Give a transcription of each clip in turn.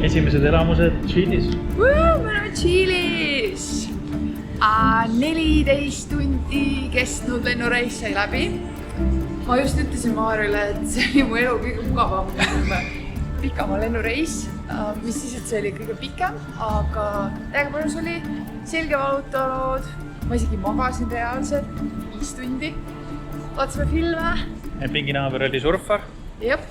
Esimesed elamused Tšiilis. Me oleme Tšiilis. 14 tundi kestnud lennureis sai läbi. Ma just ütlesin Maarile, et see oli mu elu kõige mugavam pikama lennureis, mis siis, et see oli kõige pikem, aga täiega mõnus oli, selge valutanud. Ma isegi magasin reaalselt 5 tundi. Vaatasime filme. Pinginaaber oli surfar. Jep.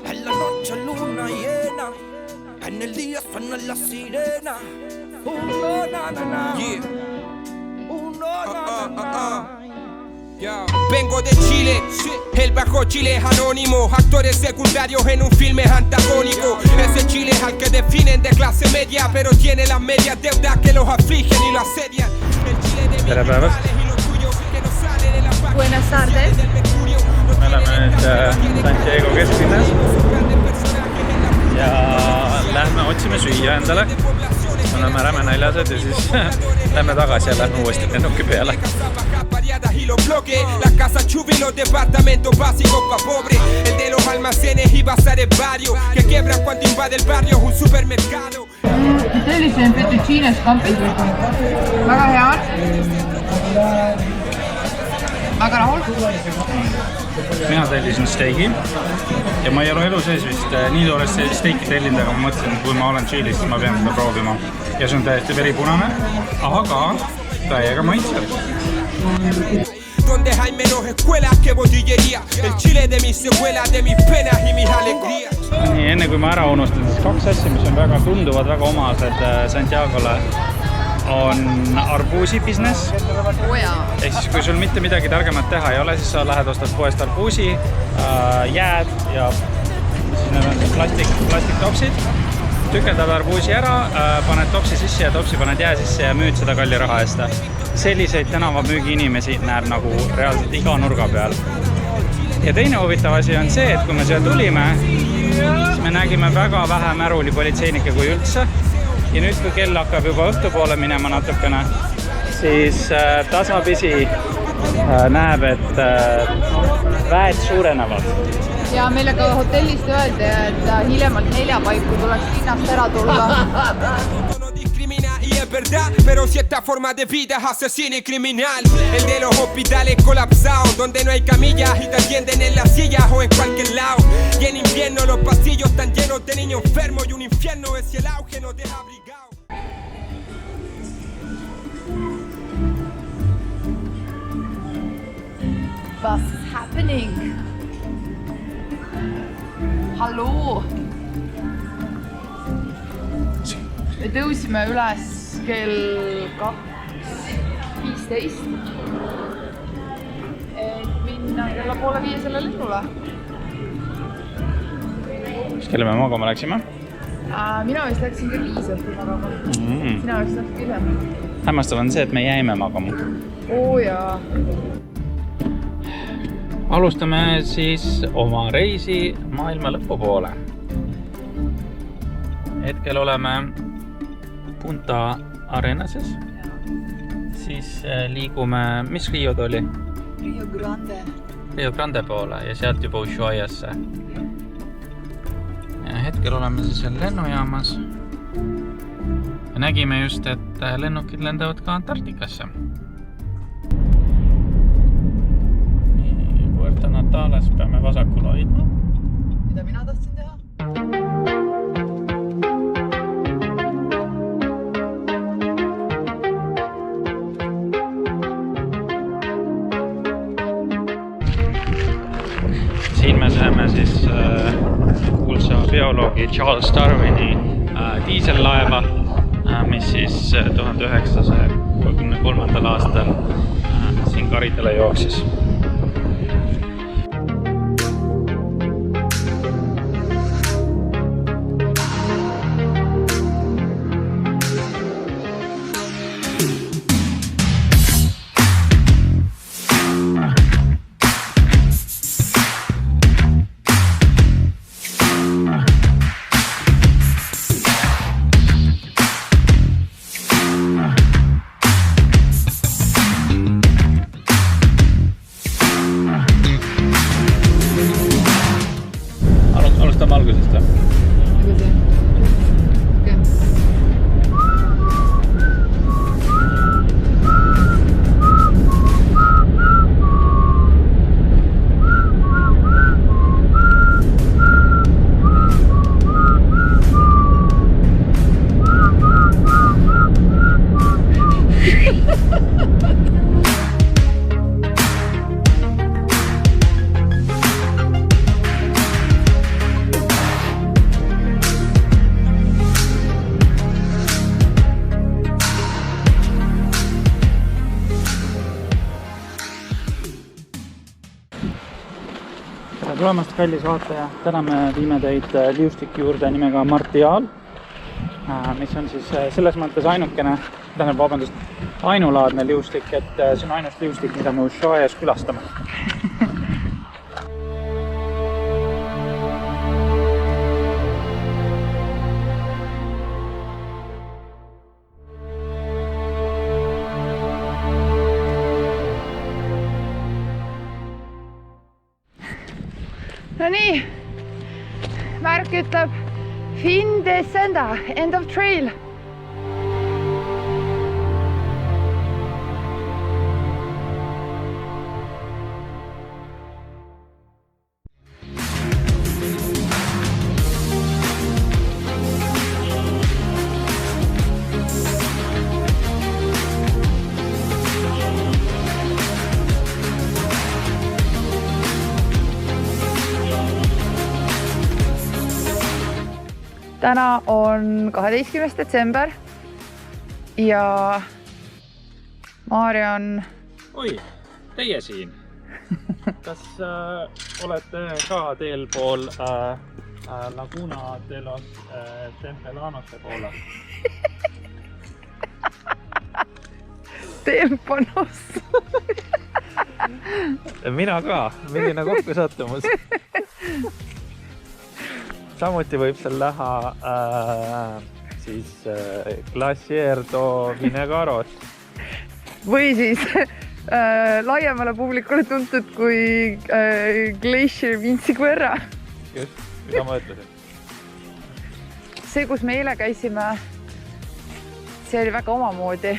En la noche luna llena, en el día suena la sirena. Vengo de Chile, el bajo Chile es anónimo. Actores secundarios en un filme antagónico. Ese Chile es al que definen de clase media, pero tiene las medias deudas que los afligen y lo asedian. El Chile de mis rivales y los tuyos que no sale de la página. Buenas tardes. Me oleme nüüd Santiago kesklinnas ja lähme otsime süüa endale. Oleme räme näljased ja siis lähme tagasi ja lähme uuesti lennuki peale. La casa chubi, los departamentos básicos pa' pobre. El de los almacenes y bazares varios que quiebran cuando invade el barrio un supermercado. Sellisem fettuccine skampis. Väga hea on. Väga rahul. Mina tellisin steigi ja ma ei ole elu sees vist nii toores steiki tellinud, aga ma mõtlesin, et kui ma olen Tšiilis, siis ma pean seda proovima. Ja see on täiesti veripunane, aga täiega maitseb. Donde hay menos escuelas que botillería. El Chile de mis secuelas, de mis penas y mis alegrías. Nii, enne kui ma ära unustan, siis 2 asja, mis on väga tunduvad, väga omased Santiagole, on arbuusi business. Ehk siis kui sul mitte midagi targemat teha ei ole, siis sa lähed ostad poest arbuusi, jääd ja siis need on plastiktopsid. Tükendad arbuusi ära, paned topsi sisse ja topsi paned jää sisse ja müüd seda kalli raha eest. Selliseid tänavamüügi inimesi näeb nagu reaalselt iga nurga peal. Ja teine huvitav asi on see, et kui me siia tulime, siis me nägime väga vähe märuli politseinike kui üldse. Ja nüüd, kui kell hakkab juba õhtupoole minema natukene, siis tasapisi näeb, et väed suurenevad. Ja meile ka hotellist öeldi, et hiljemalt 4 paiku tuleks linnast ära tulla. Es verdad, pero cierta forma de vida es asesino y criminal. El de los hospitales colapsados, donde no hay camillas y te atienden en las sillas o en cualquier lado. Y en invierno los pasillos están llenos de niños enfermos y un infierno es si el auge nos deja abrigados. Was is happening? Hallo! Me tõusime üles kell 2:15, et minna kella 4:30 selle lennule. Mis kelle me magama läksime? Mina vist läksin kell 5 õhtul magama. Sina läksid natuke hiljem. Hämmastav on see, et me jäime magama. Jaa. Alustame siis oma reisi maailma lõpu poole. Hetkel oleme Punta Arenases. Siis liigume, mis Riod oli? Rio Grande poole ja sealt juba Ushuaiasse. Hetkel oleme siis lennujaamas. Ja nägime just, et lennukid lendavad ka Antarktikasse. Puerto Natales peame vasakul hoidma. Mida mina tahtsin teha? Siin me näeme siis kuulsa bioloogi Charles Darwini diisellaeva, mis siis 1933. aastal siin karidele jooksis. tulemast, kallis vaataja. Täna me viime teid liustiki juurde nimega Martial, mis on siis selles mõttes ainulaadne liustik, et see on ainus liustik, mida me Ushuaias külastame. No nii, märk ütleb fin descenda, end of trail. Täna on 12. detsember ja Maarjan... Oi, teie siin. Kas olete ka teel pool Laguna de los Tempelanoste poole? Tempanos. Mina ka, milline kokku sattumus. Samuti võib seal näha Glacier do Vinegaros. Või siis laiemale publikule tuntud kui Glacier Vinciguerra. Just, mida ma ütlesin? See, kus me eile käisime, see oli väga omamoodi.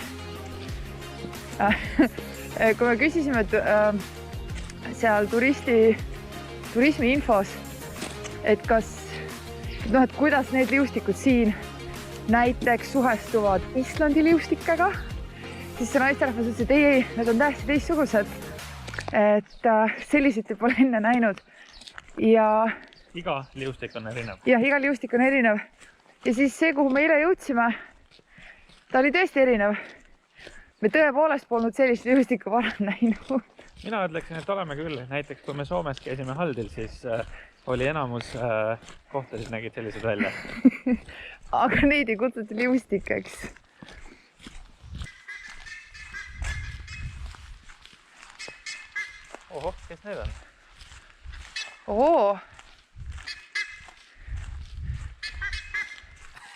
Kui me küsisime seal turismi infos, et kas et kuidas need liustikud siin näiteks suhestuvad Islandi liustikega, siis see naisterahvas ütles, et ei, need on täiesti teistsugused. Et selliseid pole enne näinud. Ja iga liustik on erinev. Jah, iga liustik on erinev. Ja siis see, kuhu me eile jõudsime, ta oli tõesti erinev. Me tõepoolest polnud sellist liustikku varem näinud. Mina ütleksin, et oleme küll. Näiteks, kui me Soomes käisime Haldil, siis oli enamus kohtasid nägid sellised välja. Aga neid ei kutsuti liustikeks. Oho, kes need on? Oo!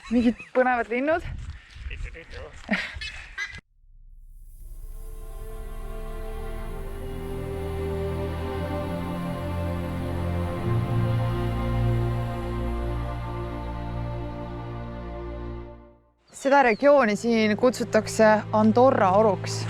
Mingid põnevad linnud? Seda regiooni siin kutsutakse Andorra oruks.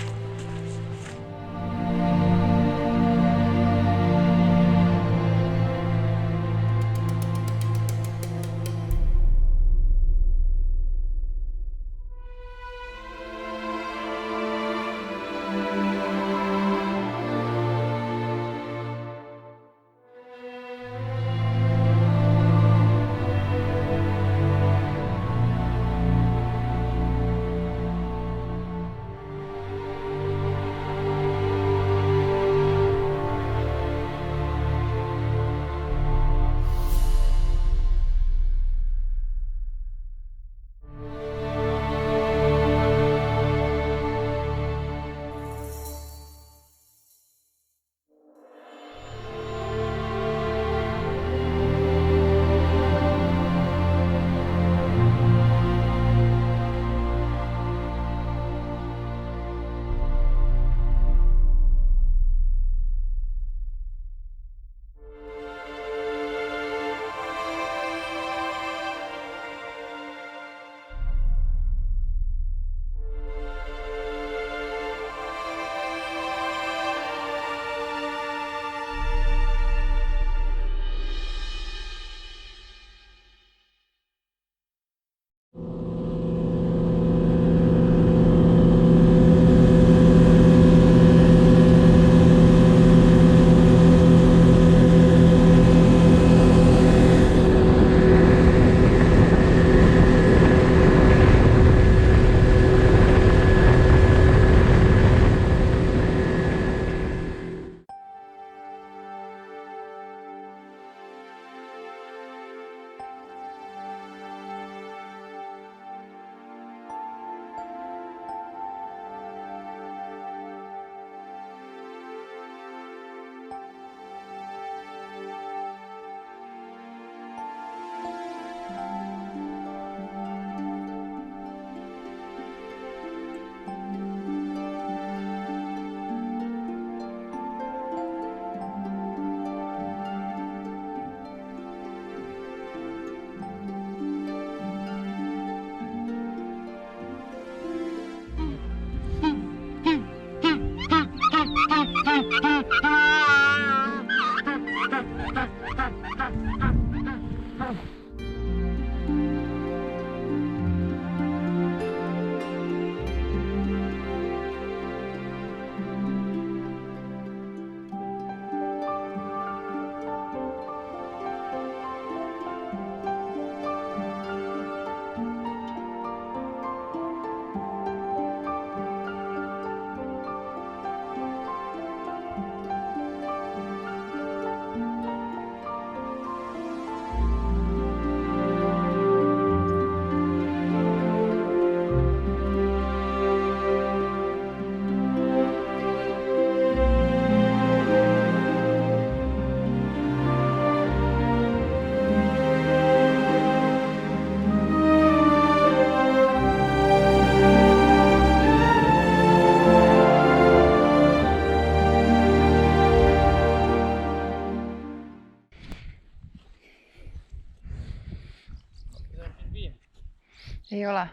Ei ole.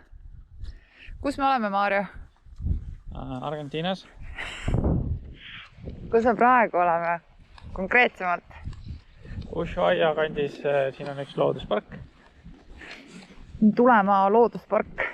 Kus me oleme, Maarjo? Argentiinas. Kus me praegu oleme? Konkreetsemalt? Ushuaia kandis, siin on üks looduspark. Tulemaa looduspark.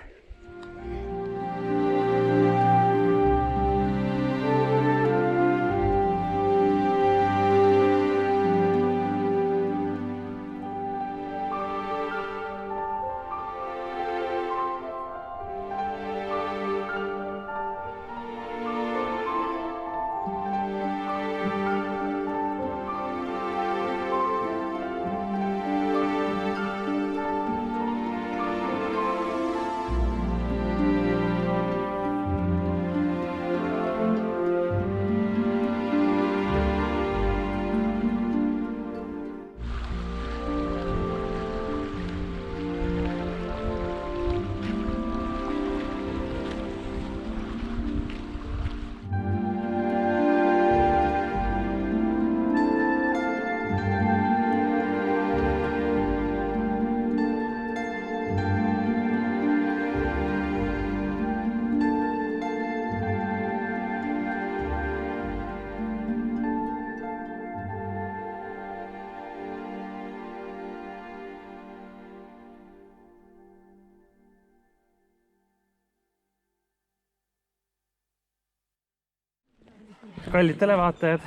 Kallid televaatajad,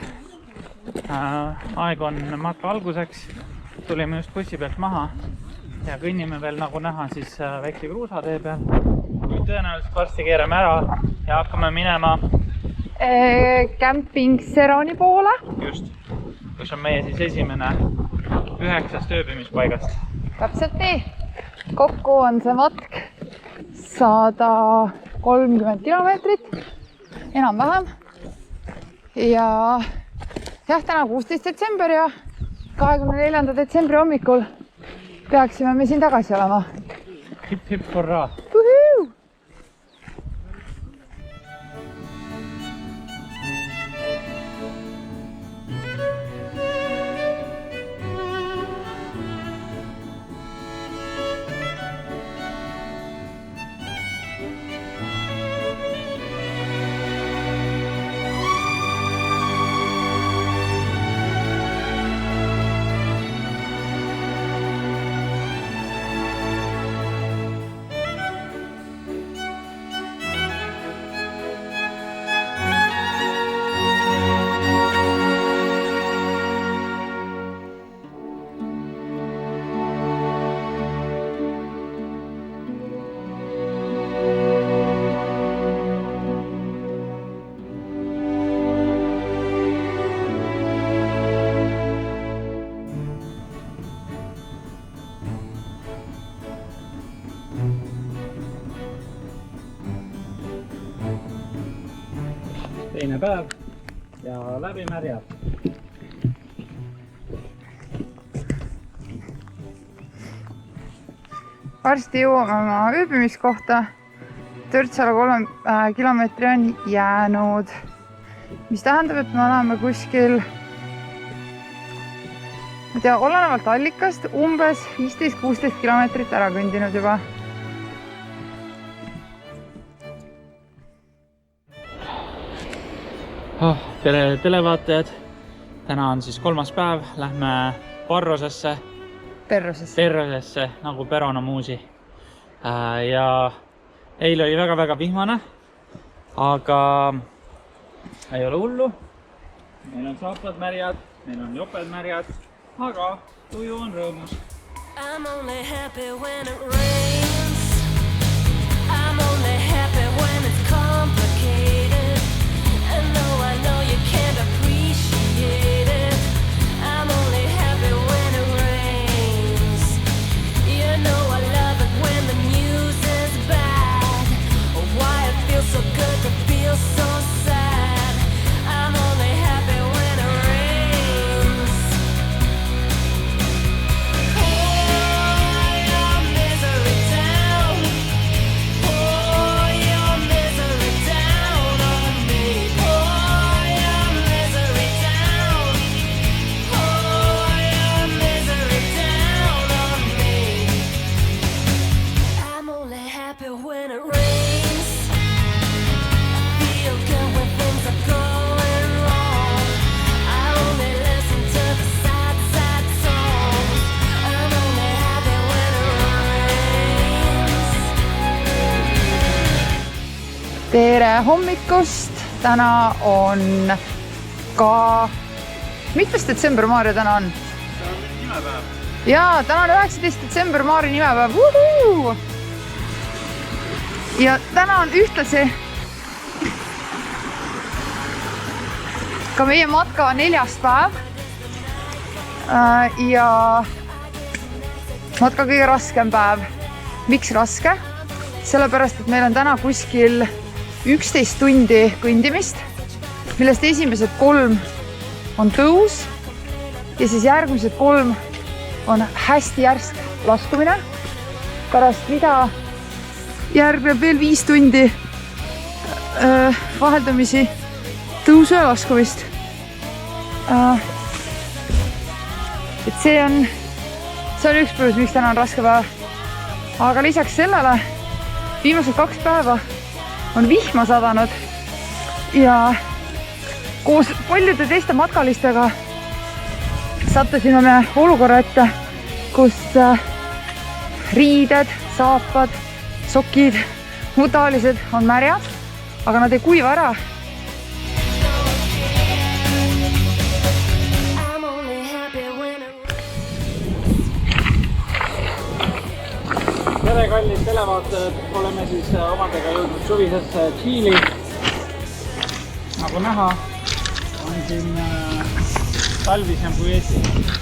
aeg on matka alguseks, tulime just bussi pealt maha ja kõnnime veel nagu näha siis väikse kruusatee peal. Tõenäoliselt varsti keerame ära ja hakkame minema Camping Seroni poole. Just, kus on meie siis esimene 9 ööbimispaigast. Täpselt nii. Kokku on see matk 130 kilomeetrit, enam-vähem. Ja täna 16 detsember ja 24. detsembri hommikul peaksime me siin tagasi olema. Hip hip hurraa! Uhuuu! Teine päev ja läbi märjad. Varsti jõuame oma ööbimiskohta. Törtsala 3 kilomeetri on jäänud, mis tähendab, et me oleme kuskil, ma tea, olenevalt allikast umbes 15-16 kilomeetrit ära kõndinud juba. Tere televaatajad, täna on siis 3. päev, lähme Perrosesse nagu Peronamuusi. Ja eile oli väga-väga vihmane, aga ei ole hullu. Meil on saapad märjad, meil on joped märjad, aga tuju on rõõmus. I'm only happy when it rains. I'm only happy when it's complicated. And though I know you can't appreciate it, I'm only happy when it rains. You know I love it when the news is bad. Oh, why it feels so good to feel so sad. I'm only happy when it rains. Oh, your misery. Tere hommikust! Täna on ka... Mitmes detsember Maarja täna on? See on nimepäev. Jaa, täna on 19. detsember Maarja nimepäev. Wuhuu! Ja täna on ühtlasi ka meie matka 4. päev. Ja matka kõige raskem päev. Miks raske? Sellepärast, et meil on täna kuskil 11 tundi kõndimist, millest esimesed 3 on tõus ja siis järgmised 3 on hästi järsk laskumine, pärast mida järgneb veel 5 tundi vaheldamisi tõusu ja laskumist. Et see on üks põhjus, miks täna on raske päev. Aga lisaks sellele viimased 2 päeva on vihma sadanud ja koos paljude teiste matkalistega sattusime me olukorra ette, kus riided, saapad, sokid, muud taolised on märjad, aga nad ei kuiva ära. Tere kallid televaatajad, oleme siis omadega jõudnud suvisesse Tšiili. Nagu näha, on siin talvisem kui Eestis.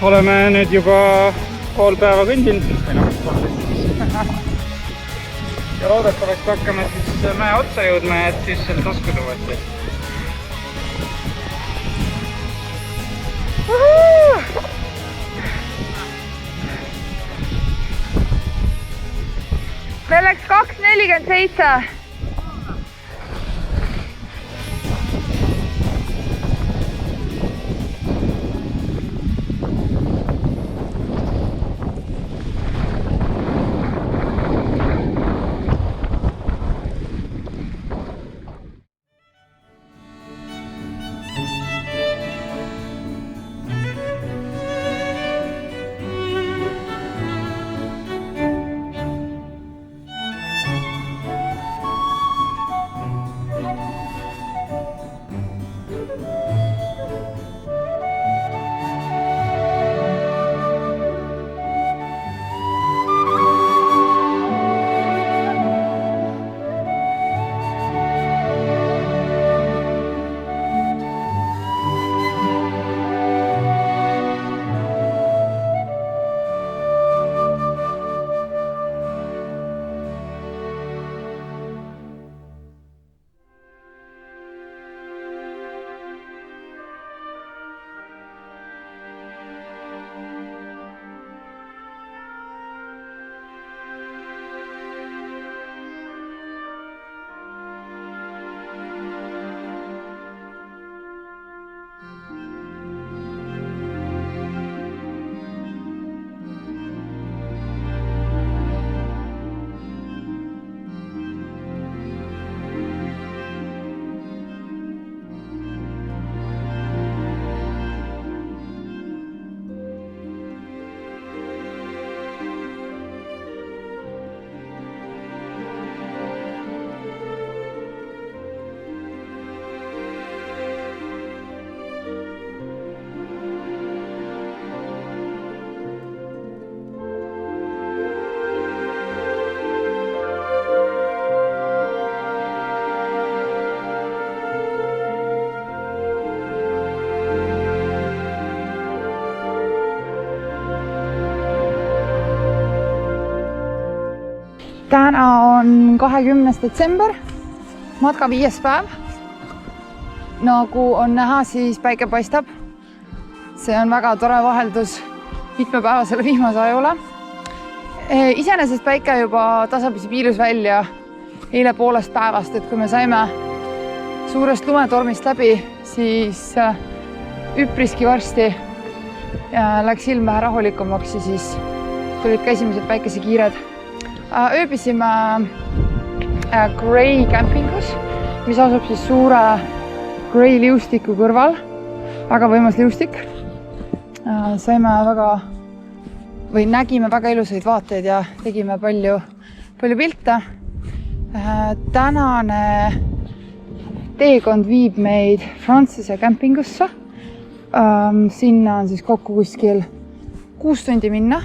Oleme nüüd juba pool päeva kõndinud ja loodetavasti hakkame siis mäe otsa jõudma ja et siis sealt laskuda uuesti. Meil läks 2:47. Täna on 20. detsember, matka 5. päev. Nagu on näha, siis päike paistab. See on väga tore vaheldus mitmepäevasele vihmase ajule. Iseenesest päike juba tasapisi piilus välja eile poolest päevast, et kui me saime suurest lumetormist läbi, siis üpriski varsti läks ilm vähe rahulikumaks ja siis tulid ka esimesed päikesekiired. Ööbisime Grey campingus, mis asub siis suure Grey liustiku kõrval. Väga võimas liustik. Nägime väga ilusaid vaateid ja tegime palju pilte. Tänane teekond viib meid Prantsuse campingusse. Sinna on siis kokku kuskil 6 tundi minna.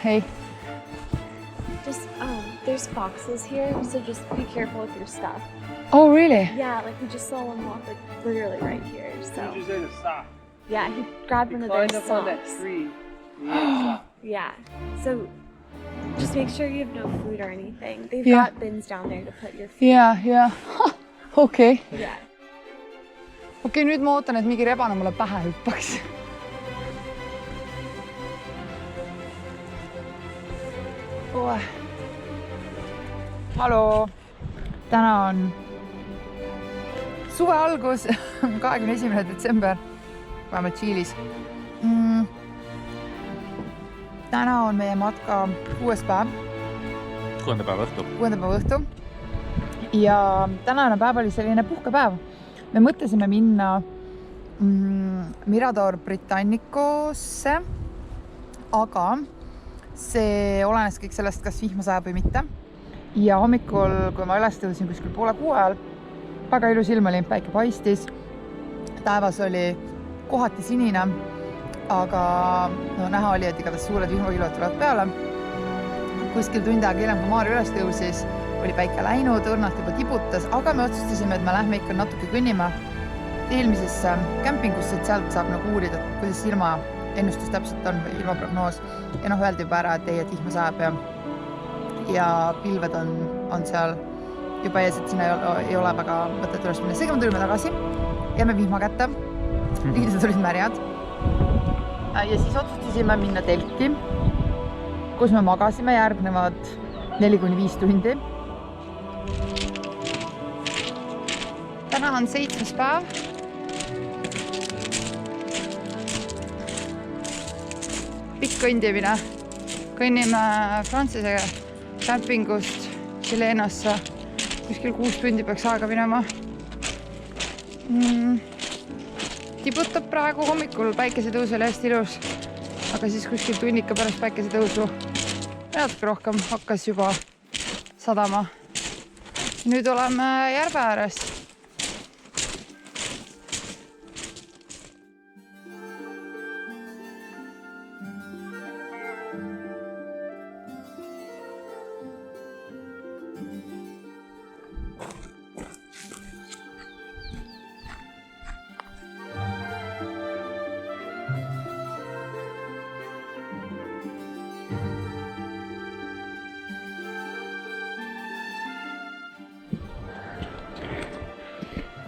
Hey. There's foxes here, so just be careful with your stuff. Oh, really? Yeah, we just saw one walk literally right here. So. Did you say to stop? Yeah, he grabbed one of their socks. On that tree. Yeah. So just make sure you have no food or anything. They've got bins down there to put your food. Yeah. Okay. Yeah. Okei, nüüd ma ootan, et mingi rebane mulle pähe hüppaks. Hallo! Täna on suve algus, 21. detsember, oleme Tšiilis. Täna on meie matka 6. päev. 6. päeva õhtu. 6. päeva õhtu. Ja tänane päev oli selline puhkepäev. Me mõtlesime minna Mirador Britannicosse, aga see olenes kõik sellest, kas vihma sajab või mitte. Ja hommikul, kui ma üles tõusin kuskil 5:30 ajal, väga ilus ilm oli, päike paistis. Taevas oli kohati sinine, aga näha oli, et igatahes suured vihmakilod tulevad peale. Kuskil tund aega hiljem, kui Maarja üles tõusis, oli päike läinud, õrnalt juba tibutas, aga me otsustasime, et me lähme ikka natuke kõnnime eelmisesse kämpingusse, et sealt saab uurida, kuidas ilmaennustus täpselt on või ilmaprognoos. Ja öeldi juba ära, et et vihma sajab ja pilved on seal juba ees, et sinna ei ole väga mõtet üles minna. Seega me tulime tagasi, jääme vihma kätte, liidud olid märjad. Ja siis otsustasime minna telki, kus me magasime järgnevad 4-5 tundi. Täna on 7. päev. Pikk kõndimine. Kõnnime Prantsuse campingust Chilenasse. Kuskil 6 tundi peaks aega minema. Tibutab praegu hommikul, päikesetõus oli hästi ilus. Aga siis kuskil tunnika pärast päikesetõusu natuke rohkem hakkas juba sadama. Nüüd oleme järve ääres.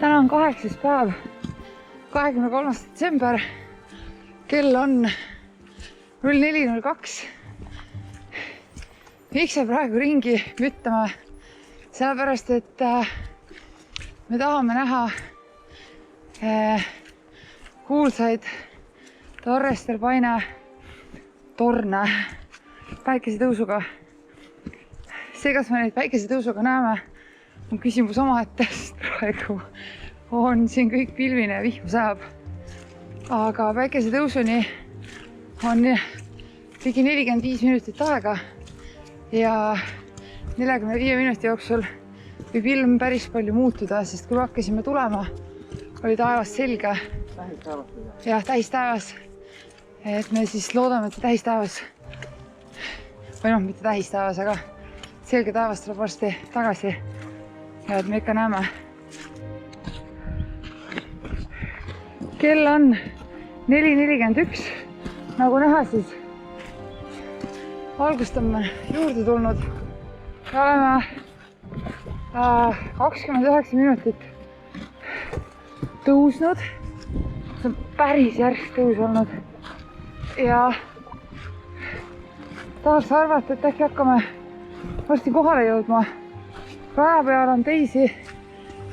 täna on 8. päev, 23. detsember. Kell on 04.02. Miks me praegu ringi müttame? Sellepärast, et me tahame näha kuulsaid Torres del Paine torne päikesetõusuga. See, kas me neid päikesetõusuga näeme, on küsimus omaette, sest praegu on siin kõik pilvine ja vihma sajab. Aga päikesetõusuni on ligi 45 minutit aega ja 45 minuti jooksul võib ilm päris palju muutuda, sest kui me hakkasime tulema, oli taevas selge. Jah, tähistaevas. Et me siis loodame, et tähistaevas, või noh, mitte tähistaevas, aga selge taevas tuleb varsti tagasi ja et me ikka näeme. Kell on 4.41. Nagu näha, siis valgust on juurde tulnud. Me oleme 29 minutit tõusnud. See on päris järsk tõus olnud. Ja tahaks arvata, et äkki hakkame varsti kohale jõudma. Raja peal on teisi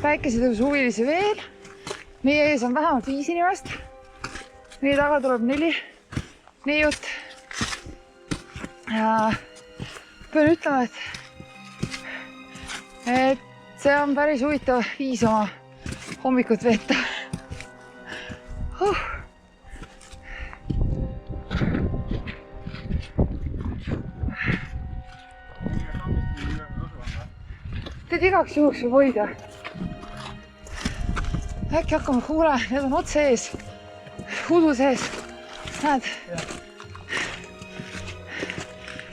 päikesetõusu huvilisi veel. Meie ees on vähemalt 5 inimest. Meie taga tuleb 4 neiut. Ja pean ütlema, et see on päris huvitav viis oma hommikut veeta. Teed igaks juhuks võib hoida. Äkki hakkame kuule, need on otse ees, udu sees. Näed?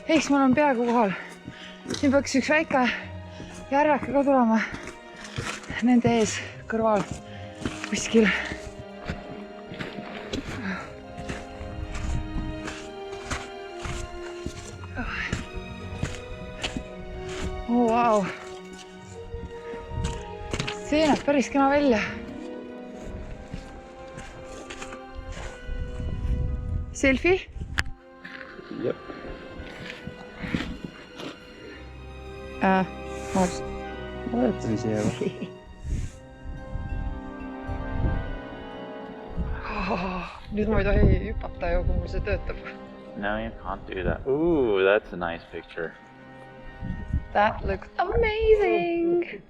Eks me oleme peaaegu kohal. Siin peaks üks väike järveke ka tulema nende ees kõrval kuskil. Oh, wow. See näeb päris kena välja. Selfie? Jep. Vajutasin siellä. Nüüd ma ei tohi hüpata ju, kui mul see töötab. No, you can't do that. Ooh, that's a nice picture. That looks amazing!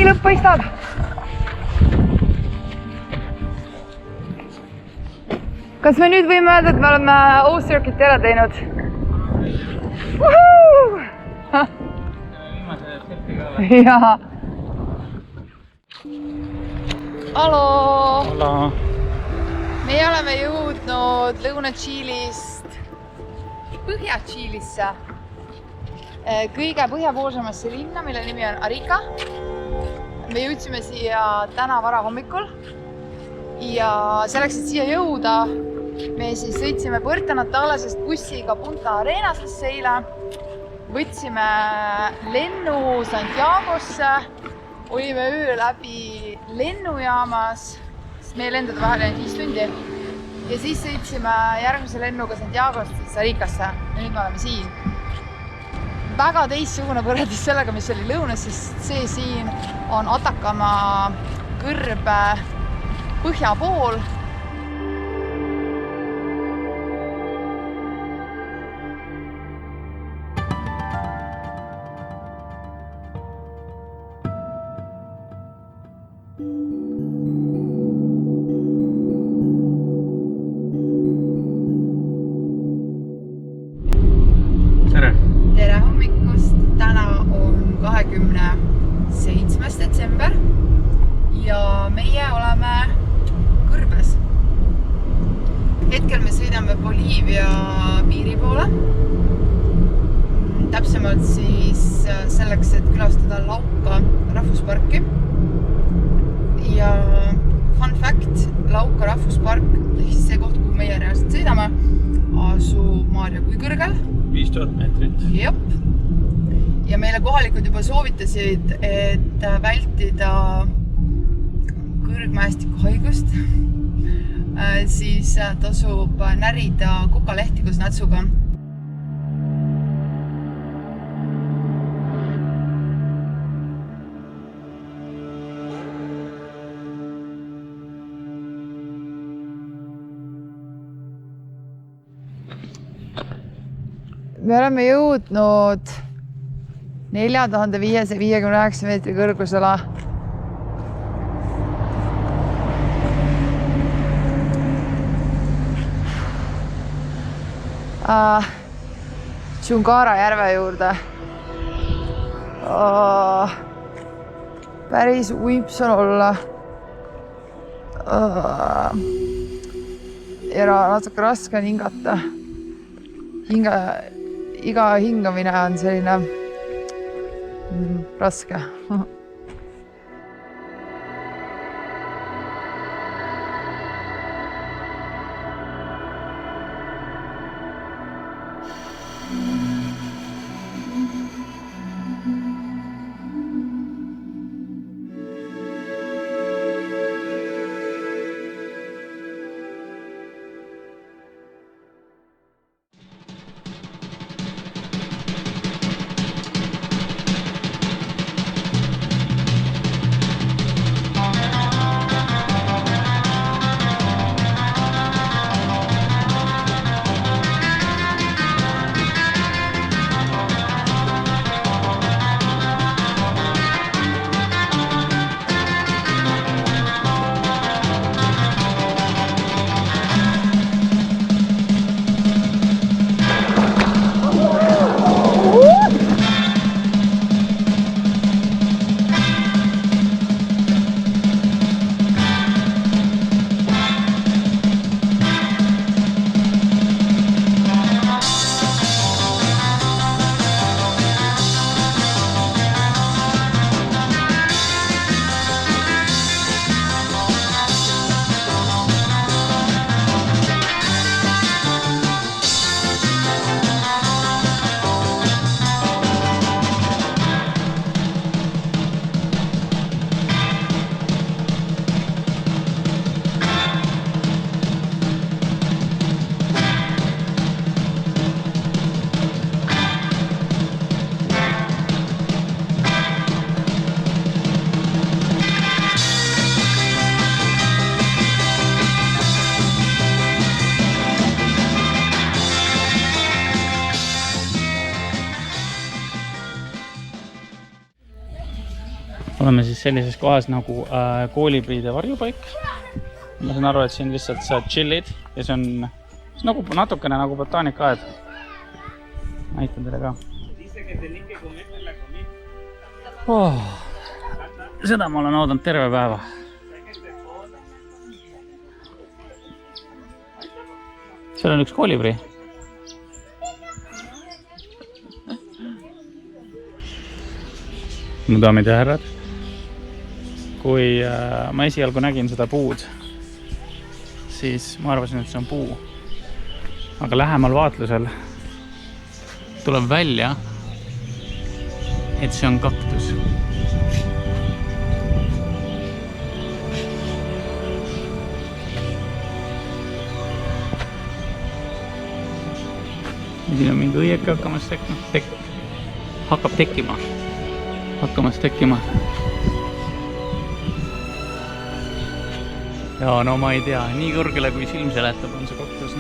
lõpp paistab. Kas me nüüd võime öelda, et me oleme O-Circuiti ära teinud? jaa. Haloo! Haloo! Meie oleme jõudnud Lõuna-Tšiilist Põhja-Tšiilisse. Kõige põhjapoolsemasse linna, mille nimi on Arica. Me jõudsime siia täna vara hommikul. Ja selleks, et siia jõuda, me siis sõitsime Puerto Natalesest bussiga Punta Arenasesse eile. Võtsime lennu Santiagosse. Olime öö läbi lennujaamas, sest meie lendude vahel oli 5 tundi. Ja siis sõitsime järgmise lennuga Santiagost siis Aricasse. Ja nüüd me oleme siin. Väga teistsugune võrreldes sellega, mis oli lõunas, sest see siin on Atacama kõrbe põhja pool. Tere hommikust! Täna on 27. detsember ja meie oleme kõrbes. Hetkel me sõidame Boliivia piiri poole. Täpsemalt siis selleks, et külastada Lauca rahvusparki. Ja fun fact, Lauca rahvuspark, ehk see koht, kuhu meie reaalselt sõidame, asub Maarja kui kõrgel. 5000 meetrit. Jep. Ja meile kohalikud juba soovitasid, et vältida kõrgmäestiku haigust, siis tasub närida kukalehti koos nätsuga. Me oleme jõudnud 4559 meetri kõrgusele. Tšungara järve juurde. Päris uips on olla. Ja natuke raske on hingata. Iga hingamine on selline raske. Oleme siis sellises kohas nagu koolipriide varjupaik. Ma saan aru, et siin lihtsalt sa chillid ja see on nagu natukene nagu botaanikaaed. Näitan teile ka. Seda ma olen oodanud terve päeva. Seal on üks kolibri. Mu daamid ja härrad, kui ma esialgu nägin seda puud, siis ma arvasin, et see on puu. Aga lähemal vaatlusel tuleb välja, et see on kaktus. Ja siin on mingi õieke hakkab tekkima. Hakkamas tekkima. Ja no ma ei tea, nii kõrgele kui silm seletab on see kaktus.